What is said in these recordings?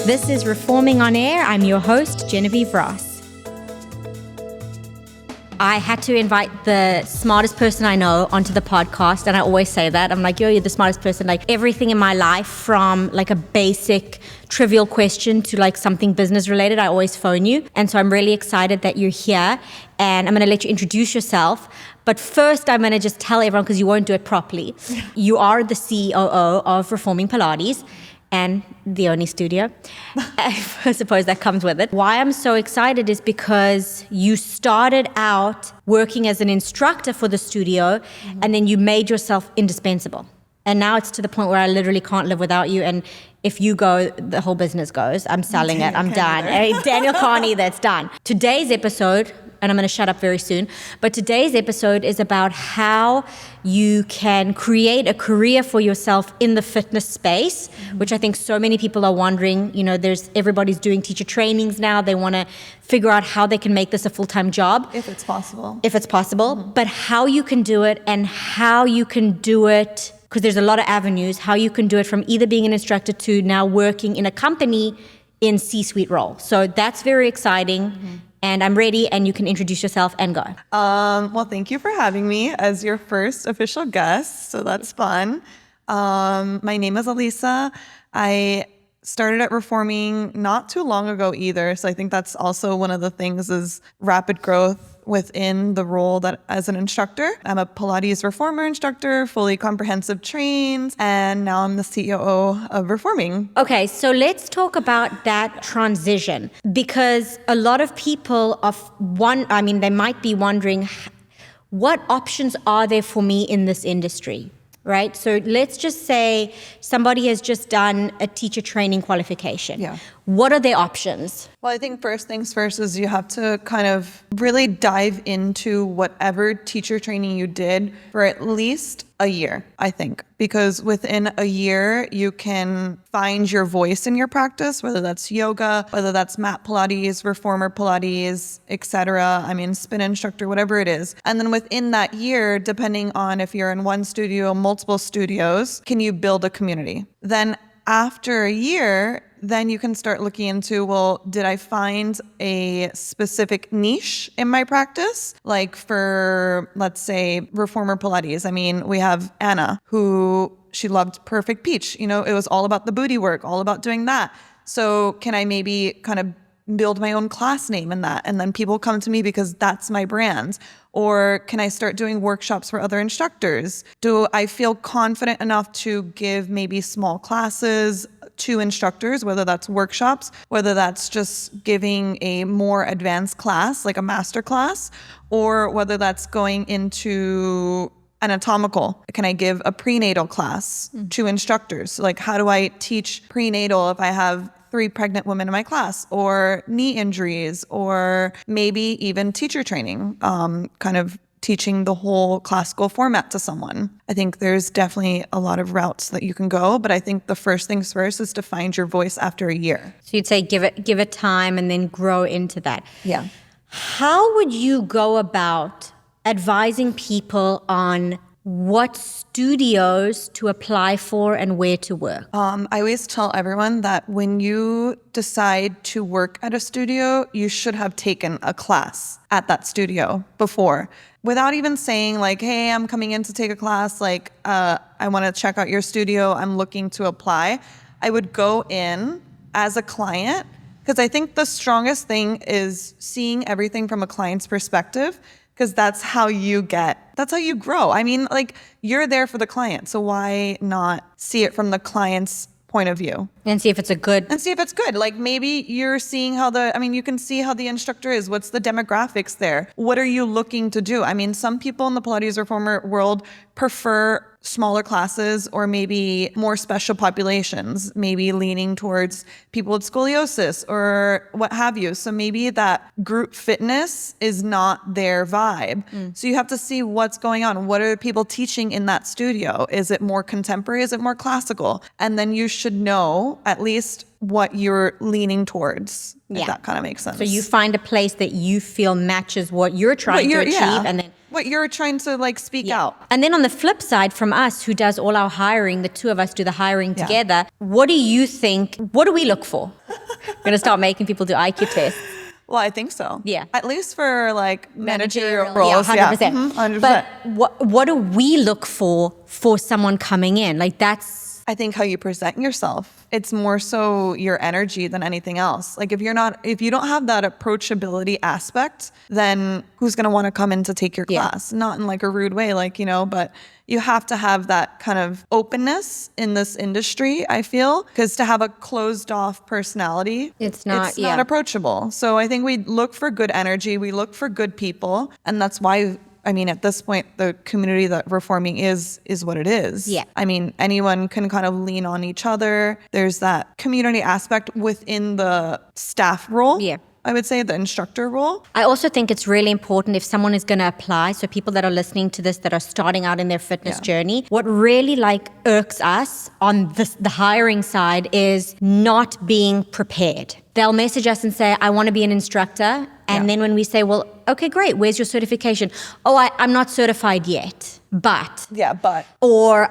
This is Reforming on Air. I'm your host, Genevieve Ross. I had to invite the smartest person I know onto the podcast, and I always say that. I'm like, yo, you're the smartest person. Like everything in my life, from like a basic trivial question to like something business related, I always phone you. And so I'm really excited that you're here, and I'm going to let you introduce yourself. But first, I'm going to just tell everyone, because you won't do it properly. You are the COO of Reforming Pilates, and the only studio. I suppose that comes with it. Why I'm so excited is because you started out working as an instructor for the studio, and then you made yourself indispensable. And now it's to the point where I literally can't live without you. And if you go, the whole business goes. I'm selling it. I'm done. Daniel can't either. It's done. Today's episode, and I'm going to shut up very soon, but today's episode is about how you can create a career for yourself in the fitness space, which I think so many people are wondering. You know, everybody's doing teacher trainings now. They want to figure out how they can make this a full-time job. If it's possible. But how you can do it, and how you can do it, because there's a lot of avenues, how you can do it from either being an instructor to now working in a company in C-suite role. So that's very exciting. And I'm ready, and you can introduce yourself and go. Well, thank you for having me as your first official guest. So that's fun. My name is Elisa. I started at Reforming not too long ago either. So I think that's also one of the things, is rapid growth within the role that as an instructor. I'm a Pilates reformer instructor, fully comprehensive trained, and now I'm the COO of Reforming. Okay, so let's talk about that transition, because a lot of people they might be wondering, what options are there for me in this industry? Right? So let's just say somebody has just done a teacher training qualification. Yeah. What are their options? Well, I think first things first is you have to kind of really dive into whatever teacher training you did for at least a year, I think. Because within a year, you can find your voice in your practice, whether that's yoga, whether that's mat Pilates, reformer Pilates, etc. I mean, spin instructor, whatever it is. And then within that year, depending on if you're in one studio, multiple studios, can you build a community? Then after a year, then you can start looking into, well, did I find a specific niche in my practice? Like for, let's say, reformer Pilates. I mean, we have Anna, who she loved Perfect Peach. You know, it was all about the booty work, all about doing that. So can I maybe kind of build my own class name in that? And then people come to me because that's my brand. Or can I start doing workshops for other instructors? Do I feel confident enough to give maybe small classes to instructors, whether that's workshops, whether that's just giving a more advanced class, like a master class, or whether that's going into anatomical? Can I give a prenatal class to instructors? Like, how do I teach prenatal if I have 3 pregnant women in my class, or knee injuries, or maybe even teacher training, kind of teaching the whole classical format to someone? I think there's definitely a lot of routes that you can go, but I think the first things first is to find your voice after a year. So you'd say give it time and then grow into that. Yeah. How would you go about advising people on what studios to apply for and where to work? I always tell everyone that when you decide to work at a studio, you should have taken a class at that studio before, without even saying like, hey, I'm coming in to take a class. Like, I want to check out your studio. I'm looking to apply. I would go in as a client, because I think the strongest thing is seeing everything from a client's perspective, because that's how you grow. I mean, like, you're there for the client. So why not see it from the client's point of view? And see if it's good. Like, maybe you're seeing you can see how the instructor is. What's the demographics there? What are you looking to do? I mean, some people in the Pilates reformer world prefer smaller classes, or maybe more special populations, maybe leaning towards people with scoliosis or what have you. So maybe that group fitness is not their vibe. So you have to see what's going on. What are people teaching in that studio? Is it more contemporary? Is it more classical? And then you should know at least what you're leaning towards, if that kind of makes sense. So you find a place that you feel matches what you're trying to achieve, and then what you're trying to like speak out. And then on the flip side, from us, who does all our hiring, the two of us do the hiring together, what do you think, what do we look for? We're going to start making people do IQ tests. Well, I think so. Yeah. At least for like managerial roles. roles. 100%. 100%. But what do we look for someone coming in? Like that's... I think how you present yourself. It's more so your energy than anything else. Like if you don't have that approachability aspect, then who's going to want to come in to take your class? Not in like a rude way, like, but you have to have that kind of openness in this industry, I feel, because to have a closed off personality, it's not approachable. So I think we look for good energy. We look for good people. And that's why, I mean, at this point, the community that we're forming is what it is. Yeah. I mean, anyone can kind of lean on each other. There's that community aspect within the staff role. Yeah. I would say the instructor role. I also think it's really important if someone is going to apply, so people that are listening to this that are starting out in their fitness journey, what really like irks us on the hiring side is not being prepared. They'll message us and say, I want to be an instructor. And then when we say, well, okay, great, where's your certification? Oh, I'm not certified yet. But. Yeah, but. Or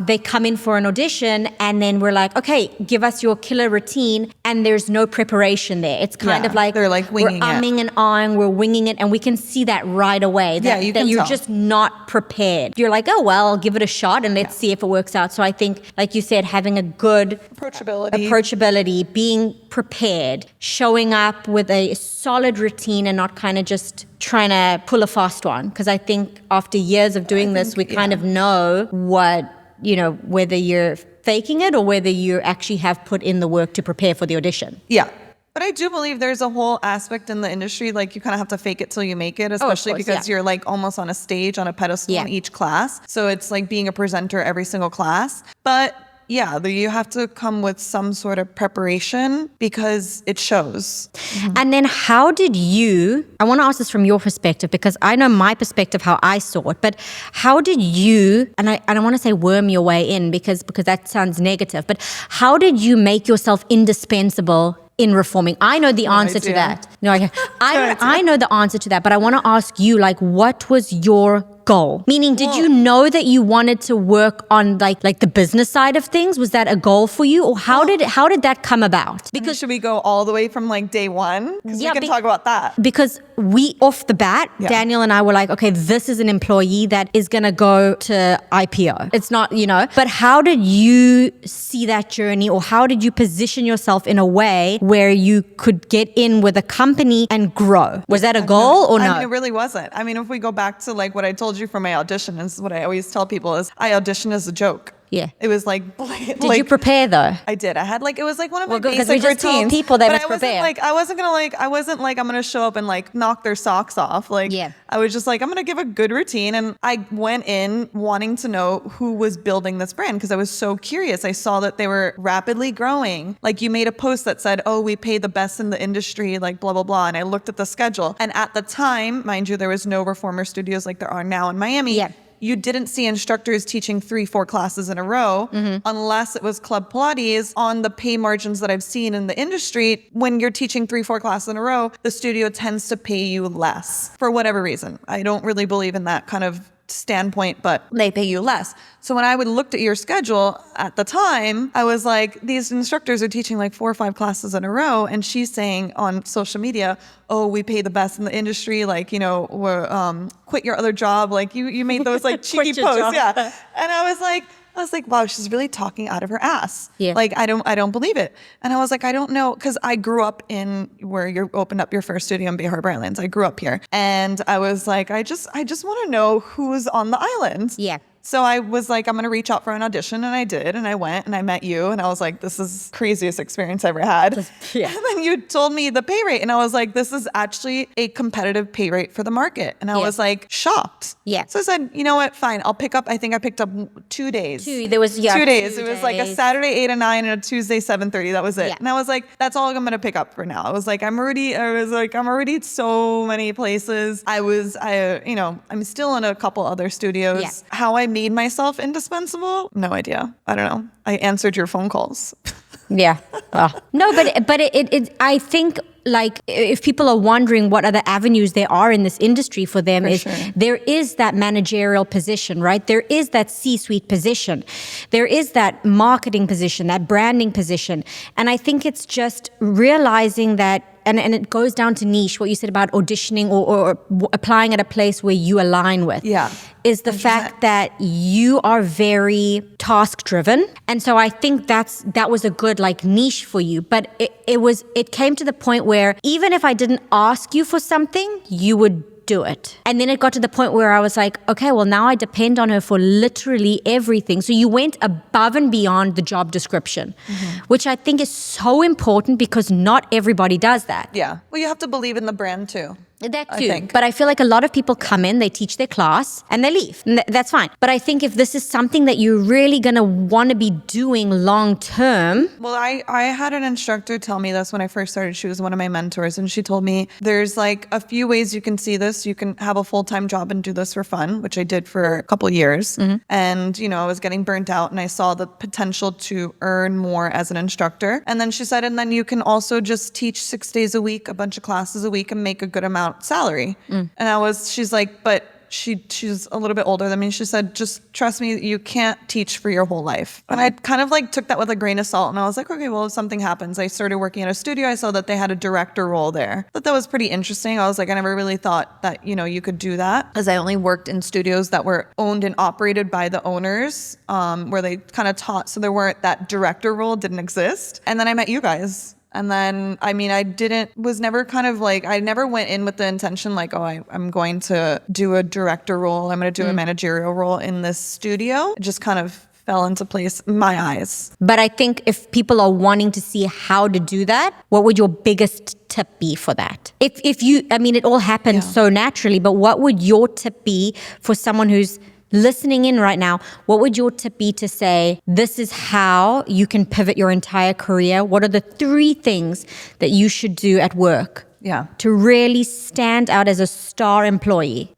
they come in for an audition and then we're like, okay, give us your killer routine, and there's no preparation there. It's kind of like they're like winging we're umming and ahhing, we're winging it, and we can see that right away. That, you can you're tell. just not prepared. You're like, oh, well, I'll give it a shot and let's see if it works out. So I think, like you said, having a good approachability, being prepared, showing up with a solid routine and not kind of just trying to pull a fast one. Because I think after years of doing this, we kind of know what, whether you're faking it or whether you actually have put in the work to prepare for the audition. Yeah. But I do believe there's a whole aspect in the industry, like you kind of have to fake it till you make it, especially because you're like almost on a stage, on a pedestal in each class. So it's like being a presenter every single class. But you have to come with some sort of preparation because it shows. And then how did you, I want to ask this from your perspective because I know my perspective, how I saw it, but how did you, and I don't want to say worm your way in because that sounds negative, but how did you make yourself indispensable in reforming? I know the answer to that. No, I know the answer to that, but I want to ask you, like, what was your goal? Meaning, did you know that you wanted to work on like the business side of things? Was that a goal for you, or how did that come about? Because should we go all the way from like day one? Because we can talk about that. Because we off the bat, Daniel and I were like, okay, this is an employee that is going to go to IPO. It's not, but how did you see that journey, or how did you position yourself in a way where you could get in with a company and grow? Was that a goal or no? I mean, it really wasn't. I mean, if we go back to like what I told you for my audition, is what I always tell people is I audition as a joke. Yeah. It was like... Did you prepare though? I did. I had like, it was like one of my basic routines. Because we just told people they must prepare. I wasn't I'm going to show up and like knock their socks off. Like, I was just like, I'm going to give a good routine. And I went in wanting to know who was building this brand because I was so curious. I saw that they were rapidly growing. Like you made a post that said, oh, we pay the best in the industry, like blah, blah, blah. And I looked at the schedule. And at the time, mind you, there was no reformer studios like there are now in Miami. Yeah. You didn't see instructors teaching 3-4 classes in a row unless it was Club Pilates. On the pay margins that I've seen in the industry, when you're teaching 3-4 classes in a row, the studio tends to pay you less for whatever reason. I don't really believe in that kind of standpoint, but they pay you less. So when I would looked at your schedule at the time, I was like, these instructors are teaching like 4 or 5 classes in a row. And she's saying on social media, oh, we pay the best in the industry. Like, we're, quit your other job. Like you made those like cheeky posts. Yeah. And I was like, wow, she's really talking out of her ass. Yeah. Like, I don't believe it. And I was like, I don't know. Cause I grew up in where you opened up your first studio in Bay Harbor Islands. I grew up here. And I was like, I just want to know who's on the island. Yeah. So I was like, I'm going to reach out for an audition. And I did. And I went and I met you. And I was like, this is the craziest experience I ever had. Yeah. And then you told me the pay rate. And I was like, this is actually a competitive pay rate for the market. And I was like shocked. Yeah. So I said, you know what? Fine. I'll pick up. I think I picked up 2 days. 2 days. 2 days. It was like a Saturday 8 to 9 and a Tuesday 7:30. That was it. Yeah. And I was like, that's all I'm going to pick up for now. I was like, I'm already at so many places. I'm still in a couple other studios. Yeah. How I made myself indispensable? No idea. I don't know. I answered your phone calls. Yeah. Well, no, but I think like if people are wondering what other avenues there are in this industry for them, there is that managerial position, right? There is that C-suite position. There is that marketing position, that branding position. And I think it's just realizing that, and it goes down to niche, what you said about auditioning or applying at a place where you align with. Yeah. Is the 100%. Fact that you are very task driven. And so I think that was a good like niche for you. But it came to the point where even if I didn't ask you for something, you would do it. And then it got to the point where I was like, okay, well now I depend on her for literally everything. So you went above and beyond the job description, which I think is so important because not everybody does that. Yeah. Well, you have to believe in the brand too. That too. But I feel like a lot of people come in, they teach their class, and they leave. And that's fine. But I think if this is something that you're really going to want to be doing long term. Well, I had an instructor tell me this when I first started. She was one of my mentors, and she told me there's like a few ways you can see this. You can have a full-time job and do this for fun, which I did for a couple of years. And, I was getting burnt out, and I saw the potential to earn more as an instructor. And then she said, and then you can also just teach 6 days a week, a bunch of classes a week, and make a good amount salary. And she's like, but she's a little bit older than me. She said, just trust me, you can't teach for your whole life. And I kind of like took that with a grain of salt. And I was like, okay, well, if something happens, I started working at a studio. I saw that they had a director role there. But that was pretty interesting. I was like, I never really thought that, you could do that, because I only worked in studios that were owned and operated by the owners, where they kind of taught. So there weren't, that director role didn't exist. And then I met you guys. And then, I never went in with the intention like, oh, I'm going to do a director role. I'm going to do a managerial role in this studio. It just kind of fell into place in my eyes. But I think if people are wanting to see how to do that, what would your biggest tip be for that? If you, it all happens so naturally, but what would your tip be for someone who's listening in right now? What would your tip be to say, this is how you can pivot your entire career? What are the 3 things that you should do at work to really stand out as a star employee?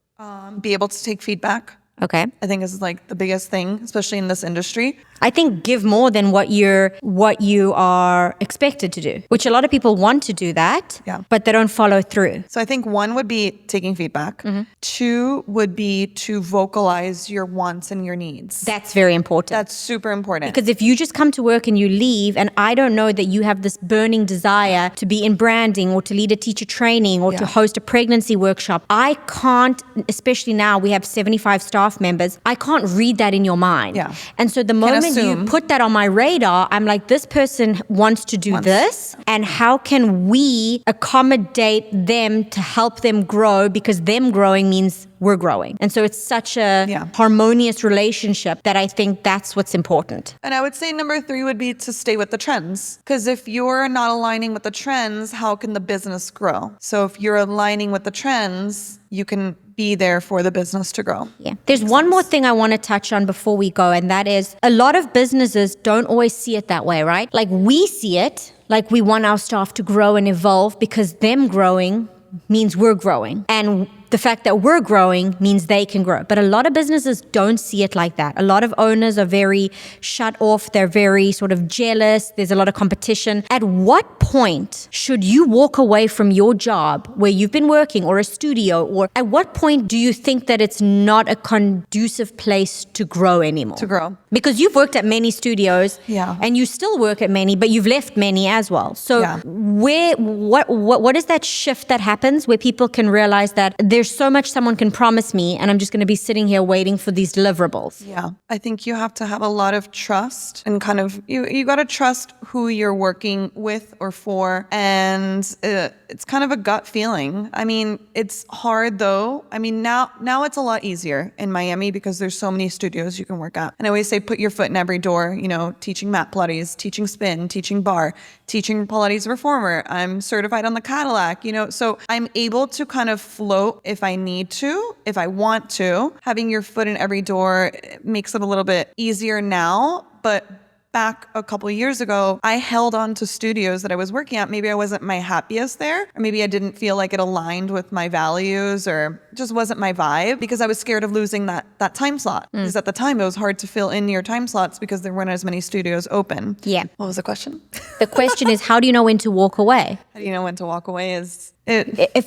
Be able to take feedback. Okay. I think is like the biggest thing, especially in this industry. I think give more than what you are expected to do, which a lot of people want to do that, but they don't follow through. So I think 1 would be taking feedback. 2 would be to vocalize your wants and your needs. That's very important. That's super important. Because if you just come to work and you leave, and I don't know that you have this burning desire to be in branding or to lead a teacher training or to host a pregnancy workshop, I can't, especially now we have 75 staff members, I can't read that in your mind. And so the moment you put that on my radar, I'm like, this person wants to do this, and how can we accommodate them to help them grow, because them growing means we're growing. And so it's such a harmonious relationship that I think that's what's important. And I would say number 3 would be to stay with the trends. Because if you're not aligning with the trends, how can the business grow? So if you're aligning with the trends, you can be there for the business to grow. There's one more thing I want to touch on before we go, and that is a lot of businesses don't always see it that way, right? Like we see it, like we want our staff to grow and evolve because them growing means we're growing. And the fact that we're growing means they can grow. But a lot of businesses don't see it like that. A lot of owners are very shut off. They're very sort of jealous. There's a lot of competition. At what point should you walk away from your job where you've been working, or a studio, or at what point do you think that it's not a conducive place to grow anymore? To grow. Because you've worked at many studios and you still work at many, but you've left many as well. So what is that shift that happens where people can realize that there's so much someone can promise me and I'm just going to be sitting here waiting for these deliverables? I think you have to have a lot of trust, and kind of you got to trust who you're working with or for, and it's kind of a gut feeling. It's hard though. Now it's a lot easier in Miami because there's so many studios you can work at. And I always say put your foot in every door, teaching mat Pilates, teaching spin, teaching bar, teaching Pilates reformer. I'm certified on the Cadillac, so I'm able to kind of float if I need to, if I want to. Having your foot in every door makes it a little bit easier now, but back a couple of years ago, I held on to studios that I was working at. Maybe I wasn't my happiest there, or maybe I didn't feel like it aligned with my values, or just wasn't my vibe, because I was scared of losing that time slot. Because at the time it was hard to fill in your time slots because there weren't as many studios open. Yeah. What was the question? The question is, how do you know when to walk away? How do you know when to walk away?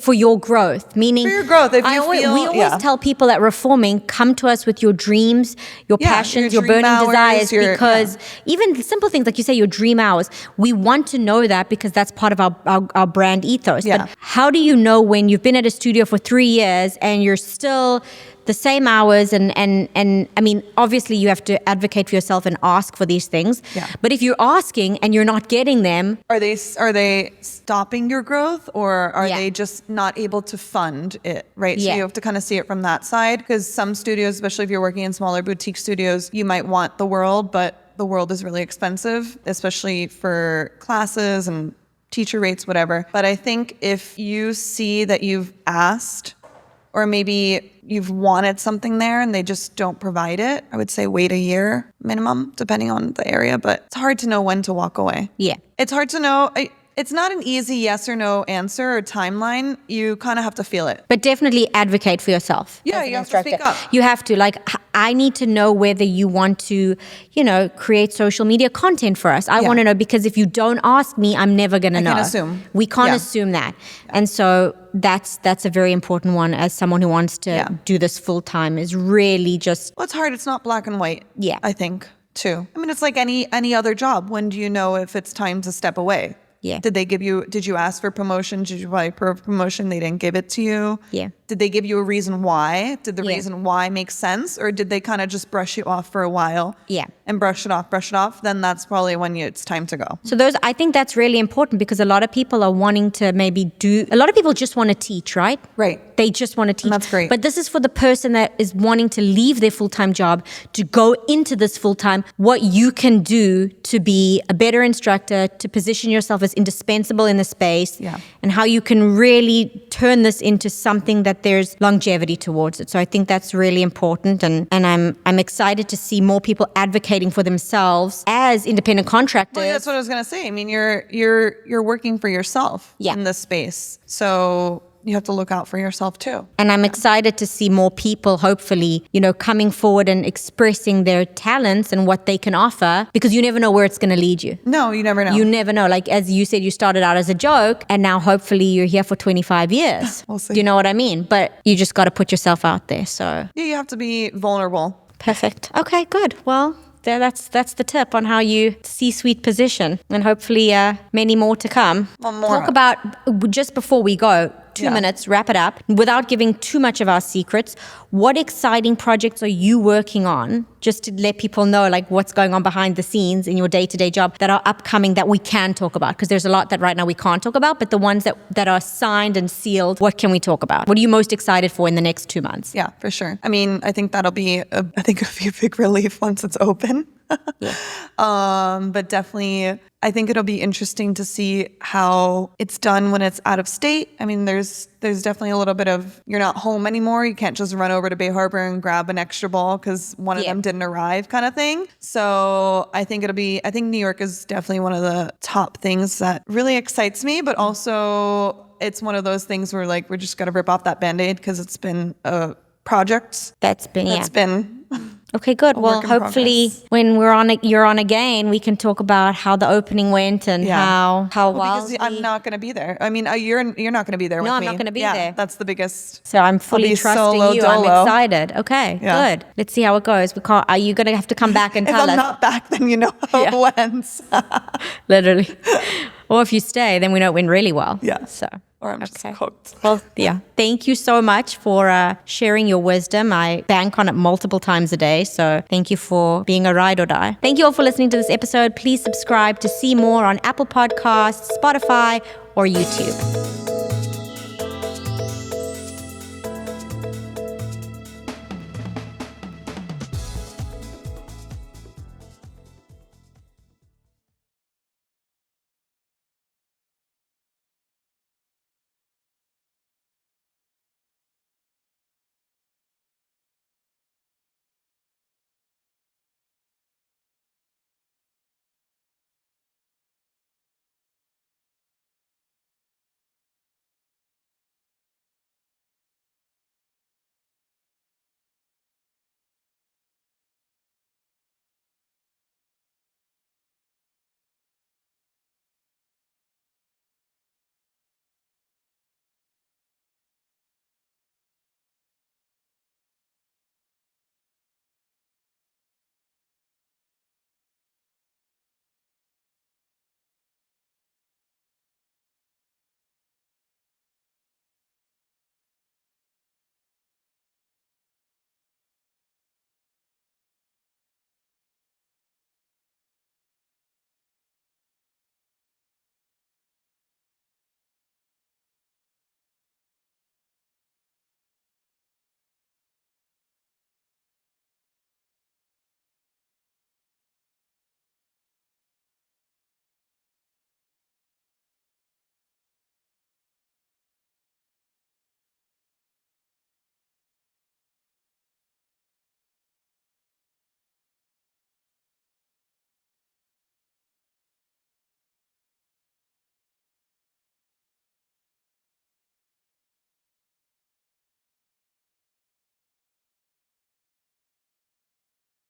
For your growth, meaning For your growth, if you feel- we always yeah. tell people at Reforming, come to us with your dreams, your passions, your dream burning hours, desires, because even simple things like you say, your dream hours, we want to know that because that's part of our brand ethos. Yeah. But how do you know when you've been at a studio for 3 years and you're still the same hours, and I mean, obviously you have to advocate for yourself and ask for these things. Yeah. But if you're asking and you're not getting them, Are they stopping your growth, or are Yeah. they just not able to fund it, right? So Yeah. you have to kind of see it from that side, because some studios, especially if you're working in smaller boutique studios, you might want the world, but the world is really expensive, especially for classes and teacher rates, whatever. But I think if you see that you've asked, or maybe you've wanted something there and they just don't provide it, I would say wait a year minimum, depending on the area. But it's hard to know when to walk away. yeah. It's hard to know. It's not an easy yes or no answer or timeline. You kind of have to feel it. But definitely advocate for yourself. Yeah, as an you have to speak instructor. up. You have to, I need to know whether you want to, create social media content for us. I Yeah. want to know, because if you don't ask me, I'm never going to know. can't assume. We can't Yeah. assume that. And so that's a very important one as someone who wants to Yeah. do this full time, is really just, Well, it's hard. It's not black and white. Yeah. I think too. I mean, it's like any other job. When do you know if it's time to step away? Yeah. Did you ask for promotion? Did you apply for promotion? They didn't give it to you. Yeah. Did they give you a reason why? Did the Yeah. reason why make sense? Or did they kind of just brush you off for a while? Yeah. And brush it off? Then that's probably when it's time to go. So I think that's really important, because a lot of people are wanting to a lot of people just want to teach, right? Right. They just want to teach. And that's great. But this is for the person that is wanting to leave their full-time job to go into this full-time, what you can do to be a better instructor, to position yourself as indispensable in the space, Yeah. and how you can really turn this into something that there's longevity towards it. So I think that's really important, and I'm excited to see more people advocating for themselves as independent contractors. Well, that's what I was gonna say. I mean, you're working for yourself Yeah. in this space, so you have to look out for yourself too. And I'm excited to see more people, hopefully, coming forward and expressing their talents and what they can offer, because you never know where it's going to lead you. No, you never know. You never know. Like, as you said, you started out as a joke, and now hopefully you're here for 25 years. We'll see. Do you know what I mean? But you just got to put yourself out there. So Yeah, you have to be vulnerable. perfect. Okay, good. Well, that's the tip on how you C-suite position, and hopefully many more to come. One more. Talk about, just before we go, 2 Yeah. minutes, wrap it up, without giving too much of our secrets. What exciting projects are you working on, just to let people know like what's going on behind the scenes in your day-to-day job that are upcoming that we can talk about? Because there's a lot that right now we can't talk about, but the ones that are signed and sealed, what can we talk about? What are you most excited for in the next 2 months? Yeah, for sure. I mean, I think it'll be a big relief once it's open. But definitely, I think it'll be interesting to see how it's done when it's out of state. I mean, there's definitely a little bit of, you're not home anymore. You can't just run over to Bay Harbor and grab an extra ball because one of them didn't arrive, kind of thing. So I think New York is definitely one of the top things that really excites me, but also it's one of those things where like, we're just going to rip off that Band-Aid because it's been a project. That's been Okay, good. a Well, work in hopefully progress. when you're on again, we can talk about how the opening went and how Because I'm not going to be there. I mean, you're not going to be there with me. I'm not gonna be there. That's the biggest. So I'm fully be trusting solo you. dolo. I'm excited. Okay, Yeah. good. Let's see how it goes. Are you going to have to come back and If tell I'm us? not back, then you know how Yeah. it went. Literally. Or if you stay, then we know it went really well. Yeah. So. Or I'm just cooked. Well, yeah. Thank you so much for sharing your wisdom. I bank on it multiple times a day. So thank you for being a ride or die. Thank you all for listening to this episode. Please subscribe to see more on Apple Podcasts, Spotify, or YouTube.